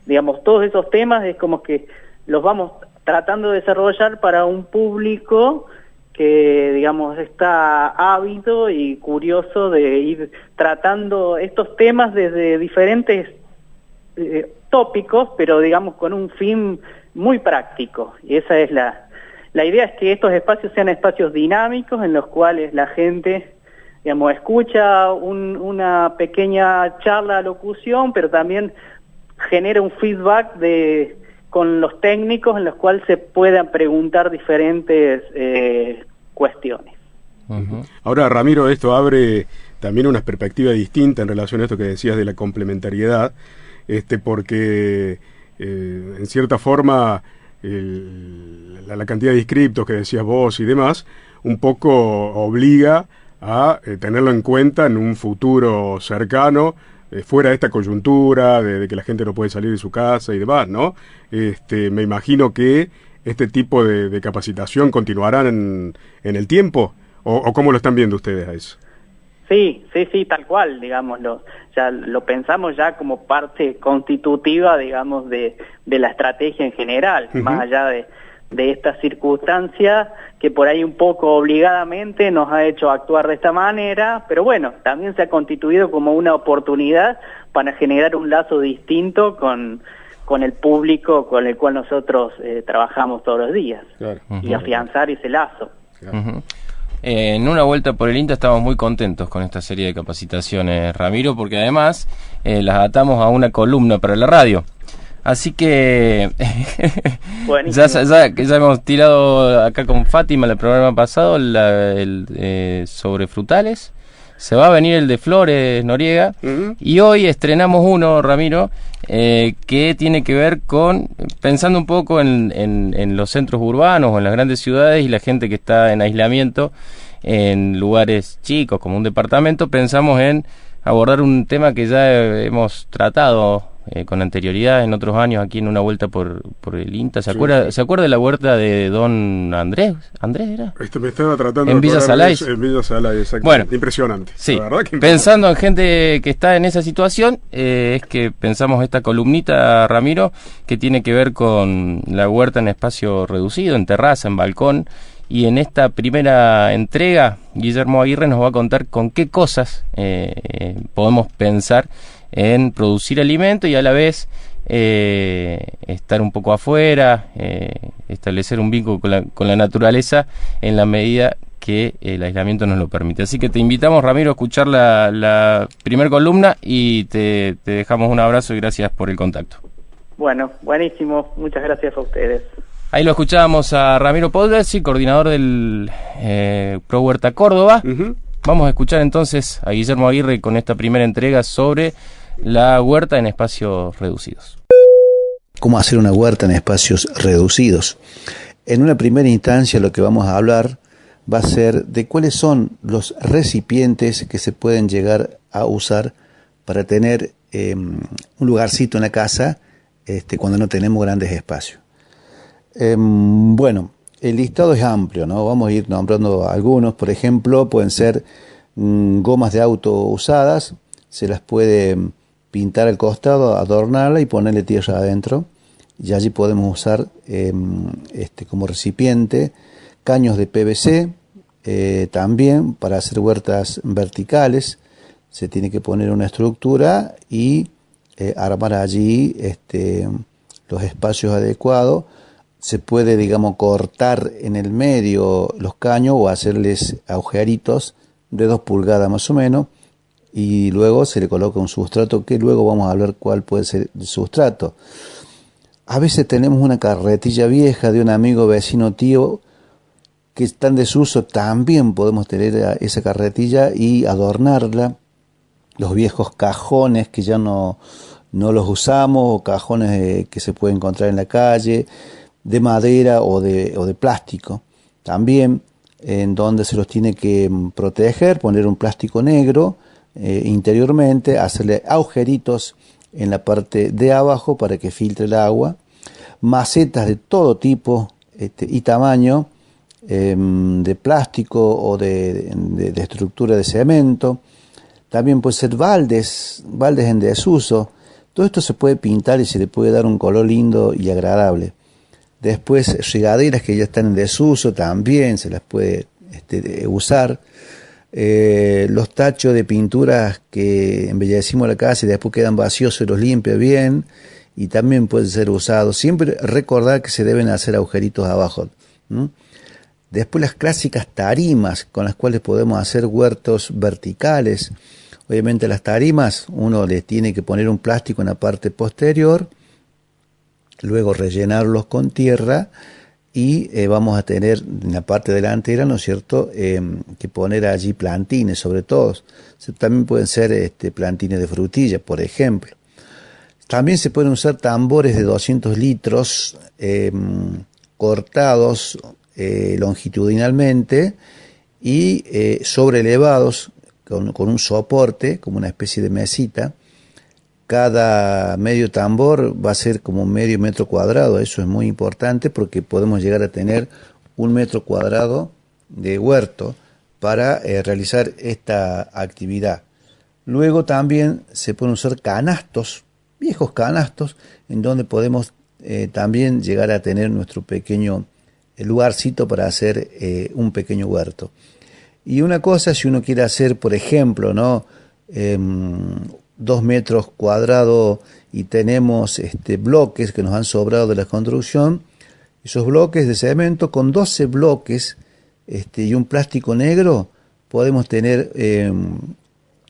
Digamos, todos esos temas es como que los vamos tratando de desarrollar para un público que, digamos, está ávido y curioso de ir tratando estos temas desde diferentes tópicos, pero digamos con un fin muy práctico. Y esa es la idea, es que estos espacios sean espacios dinámicos en los cuales la gente, digamos, escucha una pequeña charla, locución, pero también genera un feedback con los técnicos en los cuales se puedan preguntar diferentes cuestiones. Ahora, Ramiro, esto abre también una perspectiva distinta en relación a esto que decías de la complementariedad, porque en cierta forma la cantidad de inscriptos que decías vos y demás un poco obliga a tenerlo en cuenta en un futuro cercano, fuera de esta coyuntura de que la gente no puede salir de su casa y demás, ¿no? Me imagino que este tipo de capacitación continuarán en el tiempo, o ¿cómo lo están viendo ustedes a eso? Sí, tal cual, digámoslo. Ya lo pensamos ya como parte constitutiva, digamos, de la estrategia en general, más allá de esta circunstancia que por ahí un poco obligadamente nos ha hecho actuar de esta manera, pero bueno, también se ha constituido como una oportunidad para generar un lazo distinto con el público con el cual nosotros trabajamos todos los días, claro. Y afianzar ese lazo. Claro. En una vuelta por el INTA estamos muy contentos con esta serie de capacitaciones, Ramiro, porque además las atamos a una columna para la radio. Así que ya hemos tirado acá con Fátima el programa pasado sobre frutales. Se va a venir el de Flores, Noriega, y hoy estrenamos uno, Ramiro, que tiene que ver con, pensando un poco en los centros urbanos o en las grandes ciudades y la gente que está en aislamiento en lugares chicos como un departamento, pensamos en abordar un tema que ya hemos tratado con anterioridad en otros años aquí en una vuelta por el INTA. ¿Se acuerda de la huerta de don Andrés? ¿Andrés era? Me estaba tratando en Villa Salais. En Villa Salais, exacto. Bueno, impresionante. Sí, la verdad que pensando en gente que está en esa situación, es que pensamos esta columnita, Ramiro, que tiene que ver con la huerta en espacio reducido, en terraza, en balcón. Y en esta primera entrega, Guillermo Aguirre nos va a contar con qué cosas podemos pensar en producir alimento y a la vez estar un poco afuera, establecer un vínculo con la naturaleza en la medida que el aislamiento nos lo permite. Así que te invitamos, Ramiro, a escuchar la primer columna y te dejamos un abrazo y gracias por el contacto. Bueno, buenísimo. Muchas gracias a ustedes. Ahí lo escuchábamos a Ramiro Podlesi, coordinador del Pro Huerta Córdoba. Vamos a escuchar entonces a Guillermo Aguirre con esta primera entrega sobre la huerta en espacios reducidos. ¿Cómo hacer una huerta en espacios reducidos? En una primera instancia lo que vamos a hablar va a ser de cuáles son los recipientes que se pueden llegar a usar para tener un lugarcito en la casa cuando no tenemos grandes espacios. Bueno, el listado es amplio, ¿no? Vamos a ir nombrando algunos. Por ejemplo, pueden ser gomas de auto usadas, se las puede pintar al costado, adornarla y ponerle tierra adentro. Y allí podemos usar como recipiente caños de PVC, también para hacer huertas verticales. Se tiene que poner una estructura y armar allí los espacios adecuados. Se puede, digamos, cortar en el medio los caños o hacerles agujeritos de 2 pulgadas más o menos, y luego se le coloca un sustrato, que luego vamos a hablar cuál puede ser el sustrato. A veces tenemos una carretilla vieja de un amigo, vecino, tío, que está en desuso. También podemos tener esa carretilla y adornarla. Los viejos cajones que ya no los usamos, o cajones que se pueden encontrar en la calle, de madera o de plástico. También en donde se los tiene que proteger, poner un plástico negro interiormente, hacerle agujeritos en la parte de abajo para que filtre el agua. Macetas de todo tipo y tamaño, de plástico o de estructura de cemento. También puede ser baldes en desuso. Todo esto se puede pintar y se le puede dar un color lindo y agradable. Después, regaderas que ya están en desuso, también se las puede usar. Los tachos de pinturas que embellecimos la casa y después quedan vacíos, se los limpia bien y también pueden ser usados. Siempre recordar que se deben hacer agujeritos abajo. Después, las clásicas tarimas con las cuales podemos hacer huertos verticales. Obviamente las tarimas uno les tiene que poner un plástico en la parte posterior, luego rellenarlos con tierra y vamos a tener en la parte delantera, ¿no es cierto?, que poner allí plantines, sobre todo. También pueden ser plantines de frutilla, por ejemplo. También se pueden usar tambores de 200 litros cortados longitudinalmente y sobrelevados con un soporte, como una especie de mesita. Cada medio tambor va a ser como medio metro cuadrado. Eso es muy importante porque podemos llegar a tener 1 metro cuadrado de huerto para realizar esta actividad. Luego también se pueden usar canastos, viejos canastos, en donde podemos también llegar a tener nuestro pequeño lugarcito para hacer un pequeño huerto. Y una cosa, si uno quiere hacer, por ejemplo, 2 metros cuadrados y tenemos bloques que nos han sobrado de la construcción, esos bloques de cemento con 12 bloques y un plástico negro, podemos tener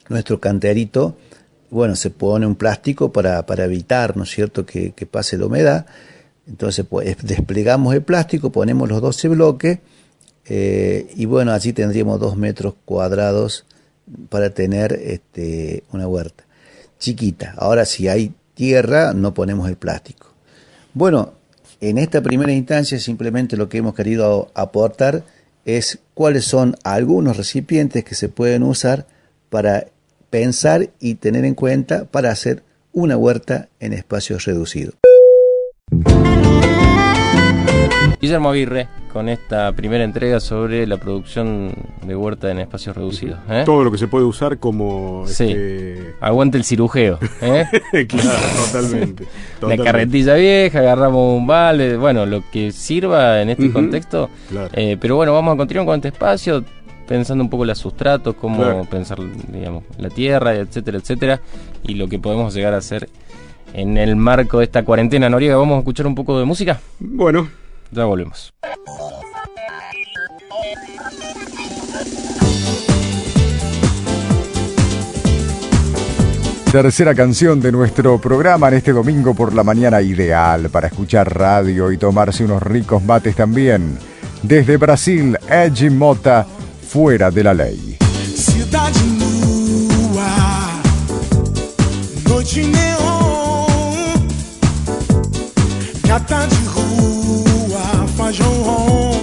nuestro canterito. Bueno, se pone un plástico para evitar, ¿no es cierto?, que pase la humedad. Entonces pues, desplegamos el plástico, ponemos los 12 bloques y bueno, allí tendríamos 2 metros cuadrados para tener una huerta chiquita. Ahora, si hay tierra, no ponemos el plástico. Bueno, en esta primera instancia simplemente lo que hemos querido aportar es cuáles son algunos recipientes que se pueden usar para pensar y tener en cuenta para hacer una huerta en espacios reducidos. Guillermo Aguirre, con esta primera entrega sobre la producción de huerta en espacios reducidos. Todo lo que se puede usar como... Sí, aguante el cirujeo. Claro, totalmente. La carretilla vieja, agarramos un balde, bueno, lo que sirva en este contexto. Claro. Pero bueno, vamos a continuar con este espacio, pensando un poco los sustratos, cómo pensar, digamos, la tierra, etcétera, etcétera, y lo que podemos llegar a hacer en el marco de esta cuarentena. Noriega, ¿vamos a escuchar un poco de música? Bueno. Ya volvemos. Tercera canción de nuestro programa en este domingo por la mañana, ideal para escuchar radio y tomarse unos ricos mates también. Desde Brasil, Edgy Mota, Fuera de la Ley. Cidade nua, noite neon, gata de rua, faz ronron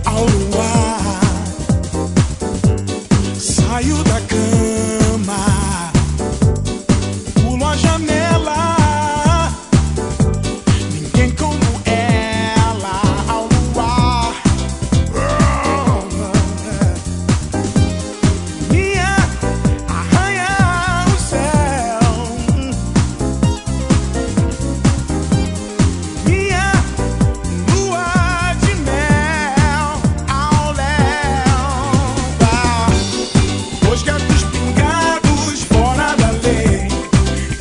ao luar. Saio da cama, pulo a janela, ninguém como ela ao luar. Minha arranha o céu, minha lua de mel ao léu. Os gatos pingados fora da lei.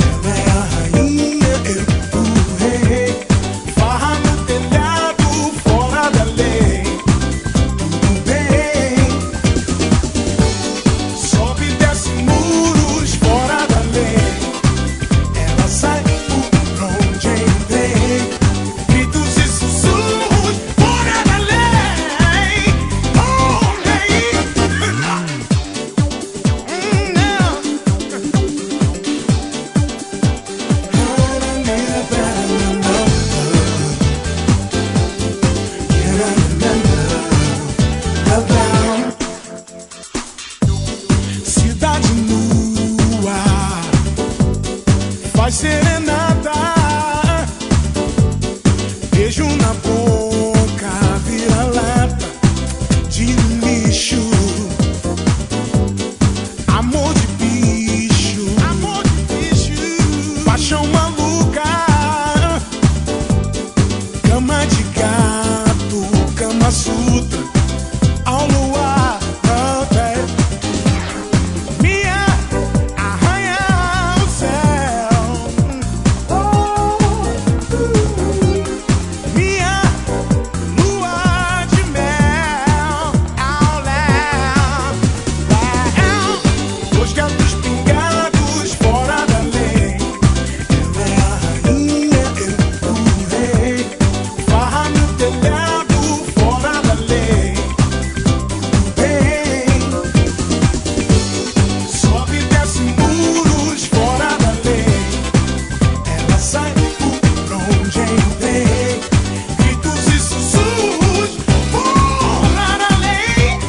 Ela é a rainha, eu o rei. Farra no telhado fora da lei. Tudo bem. Sobe e desce muros fora da lei. Ela sai por onde entrei. Gritos e sussurros fora da lei. Oh, lei. Cidade nua, faz serenata, beijo na boca, vira-lata de lixo. Amor de bicho, paixão maluca, cama de gato, cama sutra, ao luar. Minha arranha o céu, minha lua de mel ao léu. Os gatos pingados fora da lei. Ela é a rainha, eu o rei. Farra no telhado fora da lei. Tudo bem. Sobe e desce muros fora da lei. Ela sai por onde entrei. Gritos e sussurros fora da lei.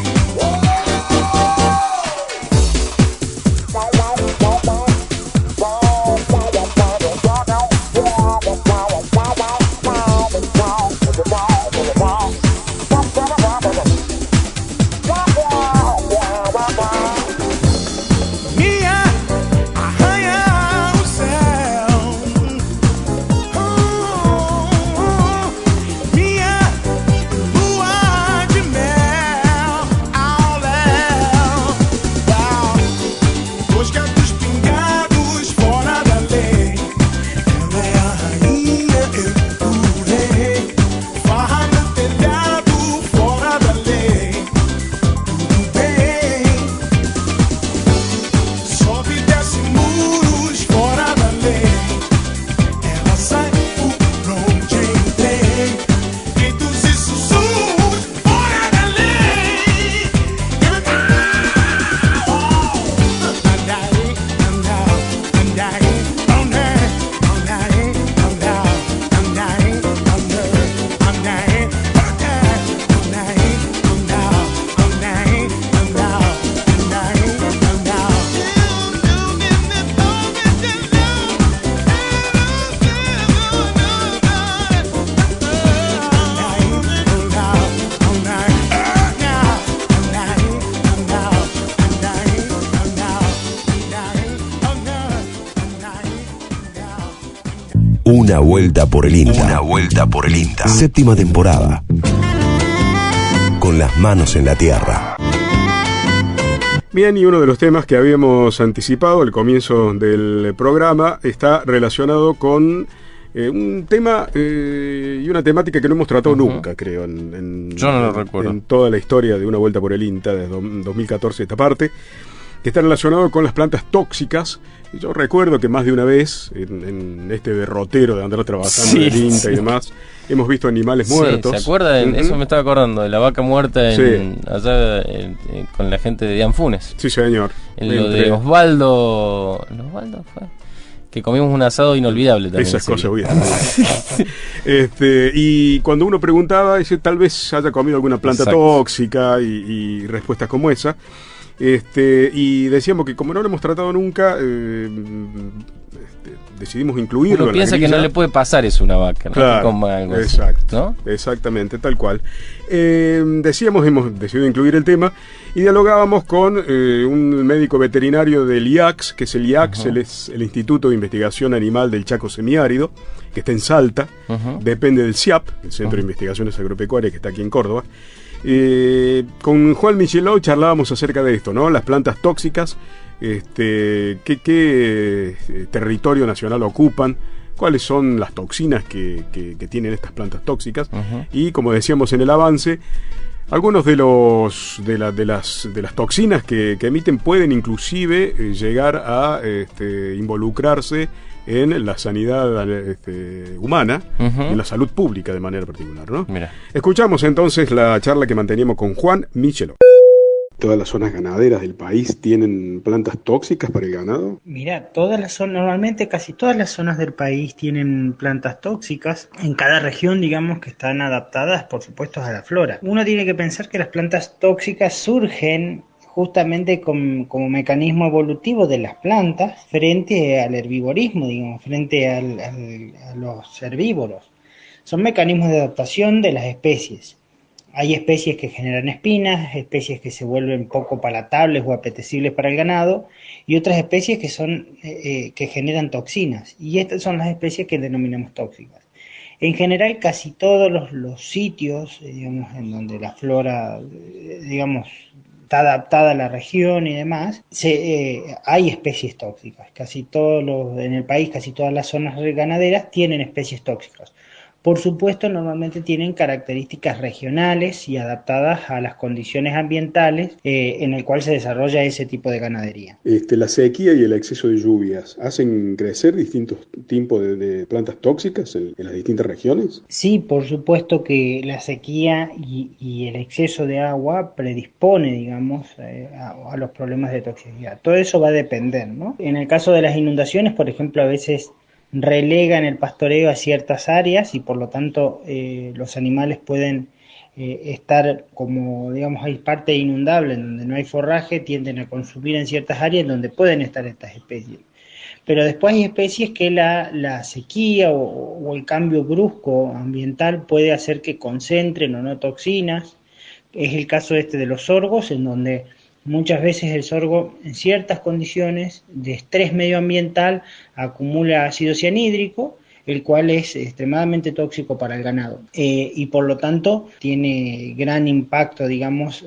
Minha arranha o céu, minha lua de mel ao léu. Os gatos pingados fora da lei. Ela é a rainha, eu o rei. Farra no telhado fora da lei. Tudo bem. Sobe e desce muros fora da lei. Ela sai por onde entrei. Gritos e sussurros fora da lei. Una vuelta por el INTA. Una vuelta por el INTA. Séptima temporada. Con las manos en la tierra. Bien, y uno de los temas que habíamos anticipado al comienzo del programa está relacionado con un tema y una temática que no hemos tratado nunca, creo, yo no lo recuerdo. En toda la historia de Una Vuelta por el INTA, desde 2014 esta parte. que está relacionado con las plantas tóxicas. Y yo recuerdo que más de una vez, en este derrotero de andar trabajando en el INTA y demás, hemos visto animales muertos. ¿Se acuerda? Eso me estaba acordando, de la vaca muerta allá con la gente de Dianfunes. Sí, señor. En lo de Osvaldo... ¿Osvaldo fue? Que comimos un asado inolvidable también. Esas cosas voy a y cuando uno preguntaba, dice, tal vez haya comido alguna planta tóxica y respuestas como esa. Y decíamos que como no lo hemos tratado nunca, decidimos incluirlo. Uno piensa que no le puede pasar eso a una vaca, ¿no? Claro, que coma algo exacto, así, ¿no? Exactamente, tal cual. Decíamos, hemos decidido incluir el tema y dialogábamos con un médico veterinario del IACS, que es el IACS, es el Instituto de Investigación Animal del Chaco Semiárido, que está en Salta, depende del CIAP, el Centro de Investigaciones Agropecuarias, que está aquí en Córdoba. Con Juan Michelot charlábamos acerca de esto, ¿no? Las plantas tóxicas, qué territorio nacional ocupan, cuáles son las toxinas que tienen estas plantas tóxicas, y como decíamos en el avance, algunos de las toxinas que emiten pueden inclusive llegar a involucrarse en la sanidad humana, en la salud pública de manera particular, ¿no? Mira. Escuchamos entonces la charla que manteníamos con Juan Michelot. ¿Todas las zonas ganaderas del país tienen plantas tóxicas para el ganado? Mira, normalmente casi todas las zonas del país tienen plantas tóxicas. En cada región, digamos, que están adaptadas, por supuesto, a la flora. Uno tiene que pensar que las plantas tóxicas surgen justamente como mecanismo evolutivo de las plantas frente al herbivorismo, digamos, frente a los herbívoros. Son mecanismos de adaptación de las especies. Hay especies que generan espinas, especies que se vuelven poco palatables o apetecibles para el ganado, y otras especies que generan toxinas, y estas son las especies que denominamos tóxicas. En general, casi todos los sitios, digamos, en donde la flora, digamos, está adaptada a la región y demás, hay especies tóxicas. En el país, casi todas las zonas ganaderas tienen especies tóxicas. Por supuesto, normalmente tienen características regionales y adaptadas a las condiciones ambientales en el cual se desarrolla ese tipo de ganadería. La sequía y el exceso de lluvias ¿hacen crecer distintos tipos de plantas tóxicas en las distintas regiones? Sí, por supuesto que la sequía y el exceso de agua predispone, digamos, a los problemas de toxicidad. Todo eso va a depender, ¿no? En el caso de las inundaciones, por ejemplo, a veces relegan el pastoreo a ciertas áreas y por lo tanto los animales pueden estar como, digamos, hay parte inundable en donde no hay forraje, tienden a consumir en ciertas áreas donde pueden estar estas especies. Pero después hay especies que la sequía o el cambio brusco ambiental puede hacer que concentren o no toxinas. Es el caso de los sorgos, en donde muchas veces el sorgo, en ciertas condiciones de estrés medioambiental, acumula ácido cianhídrico, el cual es extremadamente tóxico para el ganado. Y por lo tanto tiene gran impacto, digamos,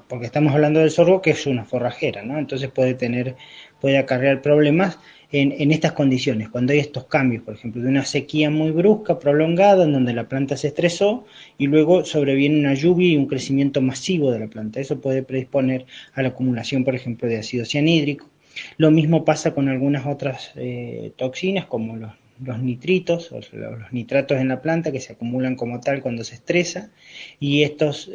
porque estamos hablando del sorgo, que es una forrajera, ¿no? Entonces puede acarrear problemas en estas condiciones, cuando hay estos cambios, por ejemplo, de una sequía muy brusca, prolongada, en donde la planta se estresó y luego sobreviene una lluvia y un crecimiento masivo de la planta. Eso puede predisponer a la acumulación, por ejemplo, de ácido cianhídrico. Lo mismo pasa con algunas otras toxinas, como los nitritos o los nitratos en la planta, que se acumulan como tal cuando se estresa, y estos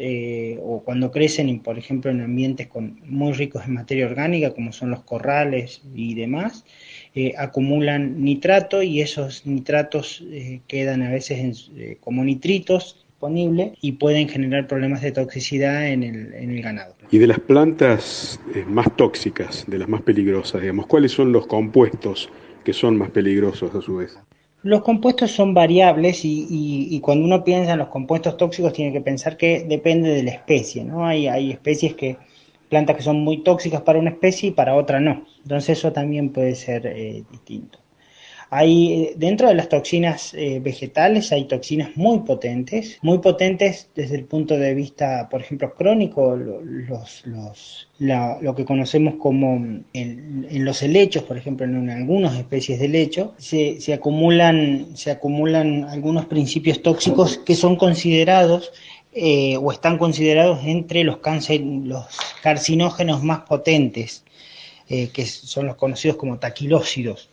o cuando crecen, por ejemplo, en ambientes muy ricos en materia orgánica, como son los corrales y demás, acumulan nitrato, y esos nitratos quedan a veces como nitritos disponibles y pueden generar problemas de toxicidad en el ganado. Y de las plantas más tóxicas, de las más peligrosas, digamos, ¿cuáles son los compuestos que son más peligrosos a su vez? Los compuestos son variables y cuando uno piensa en los compuestos tóxicos tiene que pensar que depende de la especie, ¿no? Hay especies plantas que son muy tóxicas para una especie y para otra no. Entonces eso también puede ser distinto. Dentro de las toxinas vegetales hay toxinas muy potentes desde el punto de vista, por ejemplo, crónico, lo que conocemos como en los helechos, por ejemplo, en algunas especies de helecho, se acumulan algunos principios tóxicos que son considerados o están considerados entre los carcinógenos más potentes, que son los conocidos como taquilócidos.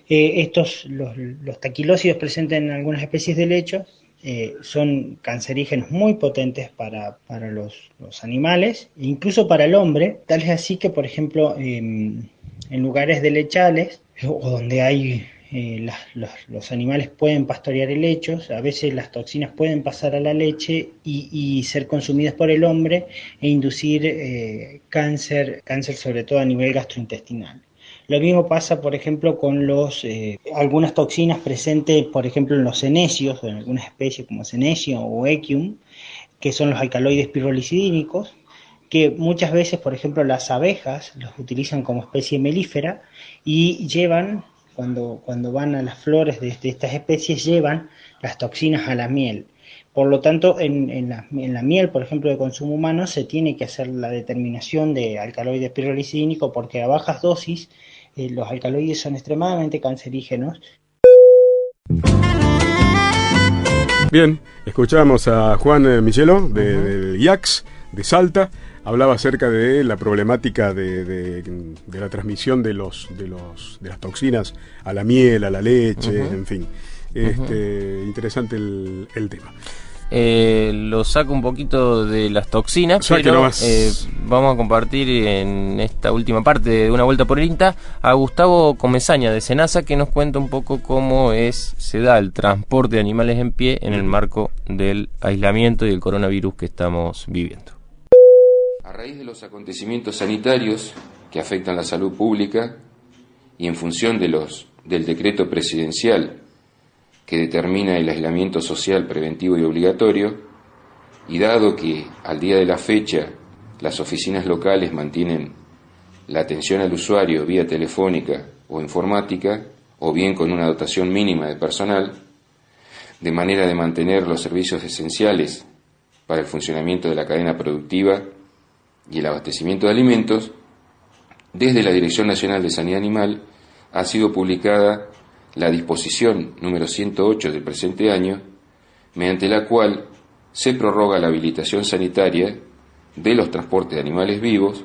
Los taquilócidos presentes en algunas especies de lechos son cancerígenos muy potentes para los animales e incluso para el hombre, tal es así que, por ejemplo, en lugares de lechales o donde hay los animales pueden pastorear helechos, a veces las toxinas pueden pasar a la leche y ser consumidas por el hombre e inducir cáncer sobre todo a nivel gastrointestinal. Lo mismo pasa, por ejemplo, con algunas toxinas presentes, por ejemplo, en los cenecios, o en algunas especies como cenecio o equium, que son los alcaloides pirrolicidínicos, que muchas veces, por ejemplo, las abejas los utilizan como especie melífera y llevan, cuando van a las flores de estas especies, llevan las toxinas a la miel. Por lo tanto, en la miel, por ejemplo, de consumo humano, se tiene que hacer la determinación de alcaloides pirrolicidínicos porque a bajas dosis los alcaloides son extremadamente cancerígenos. Bien, escuchamos a Juan Michelo del IACS de Salta. Hablaba acerca de la problemática de la transmisión de las toxinas a la miel, a la leche, en fin. Interesante el tema. Lo saco un poquito de las toxinas, pero vamos a compartir en esta última parte de Una Vuelta por el INTA a Gustavo Comesaña de Senasa, que nos cuenta un poco cómo se da el transporte de animales en pie en el marco del aislamiento y del coronavirus que estamos viviendo. A raíz de los acontecimientos sanitarios que afectan la salud pública y en función del decreto presidencial que determina el aislamiento social preventivo y obligatorio, y dado que al día de la fecha las oficinas locales mantienen la atención al usuario vía telefónica o informática, o bien con una dotación mínima de personal, de manera de mantener los servicios esenciales para el funcionamiento de la cadena productiva y el abastecimiento de alimentos, desde la Dirección Nacional de Sanidad Animal ha sido publicada la disposición número 108 del presente año, mediante la cual se prorroga la habilitación sanitaria de los transportes de animales vivos,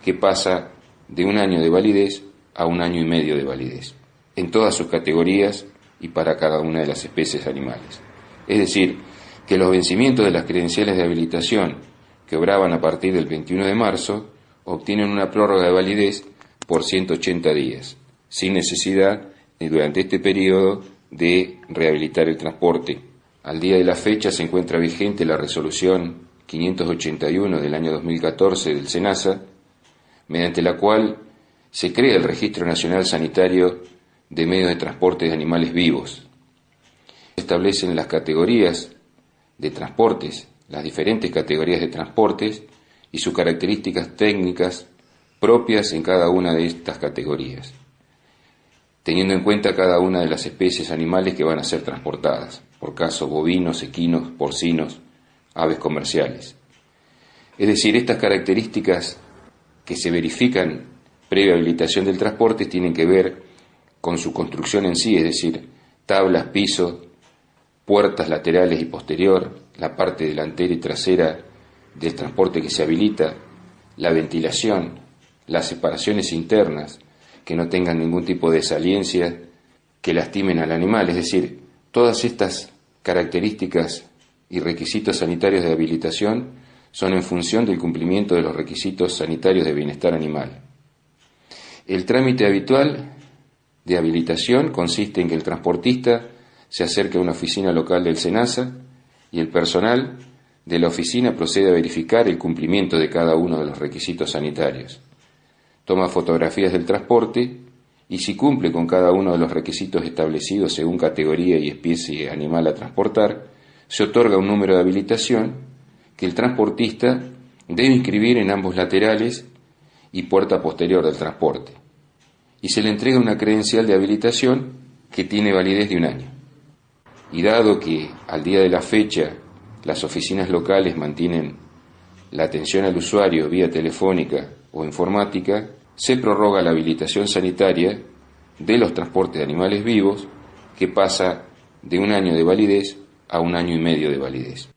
que pasa de 1 año de validez a 1 año y medio de validez, en todas sus categorías y para cada una de las especies animales. Es decir, que los vencimientos de las credenciales de habilitación que obraban a partir del 21 de marzo obtienen una prórroga de validez por 180 días, sin necesidad durante este periodo de rehabilitar el transporte. Al día de la fecha se encuentra vigente la resolución 581 del año 2014 del SENASA, mediante la cual se crea el Registro Nacional Sanitario de Medios de Transporte de Animales Vivos. Se establecen las categorías de transportes, las diferentes categorías de transportes y sus características técnicas propias en cada una de estas categorías, teniendo en cuenta cada una de las especies animales que van a ser transportadas, por caso bovinos, equinos, porcinos, aves comerciales. Es decir, estas características que se verifican previa habilitación del transporte tienen que ver con su construcción en sí, es decir, tablas, piso, puertas laterales y posterior, la parte delantera y trasera del transporte que se habilita, la ventilación, las separaciones internas, que no tengan ningún tipo de saliencia que lastimen al animal, es decir, todas estas características y requisitos sanitarios de habilitación son en función del cumplimiento de los requisitos sanitarios de bienestar animal. El trámite habitual de habilitación consiste en que el transportista se acerque a una oficina local del SENASA y el personal de la oficina procede a verificar el cumplimiento de cada uno de los requisitos sanitarios. Toma fotografías del transporte y si cumple con cada uno de los requisitos establecidos según categoría y especie animal a transportar, se otorga un número de habilitación que el transportista debe inscribir en ambos laterales y puerta posterior del transporte, y se le entrega una credencial de habilitación que tiene validez de 1 año. Y dado que al día de la fecha las oficinas locales mantienen la atención al usuario vía telefónica o informática, se prorroga la habilitación sanitaria de los transportes de animales vivos, que pasa de 1 año de validez a 1 año y medio de validez.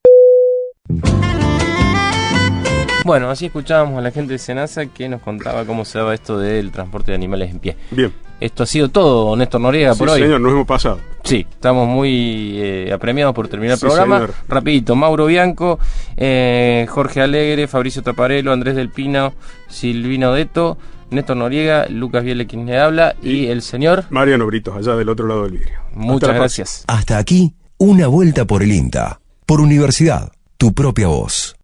Bueno, así escuchábamos a la gente de Senasa que nos contaba cómo se daba esto del transporte de animales en pie. Bien. Esto ha sido todo, Néstor Noriega, por hoy. Sí, señor, nos hemos pasado. Sí, estamos muy apremiados por terminar el Sí, programa. señor. Rapidito, Mauro Bianco, Jorge Alegre, Fabricio Taparello, Andrés del Pino, Silvino Deto, Néstor Noriega, Lucas Vielle quien le habla y el señor Mariano Britos, allá del otro lado del vidrio. Muchas gracias. Hasta aquí, una vuelta por el INTA. Por Universidad, tu propia voz.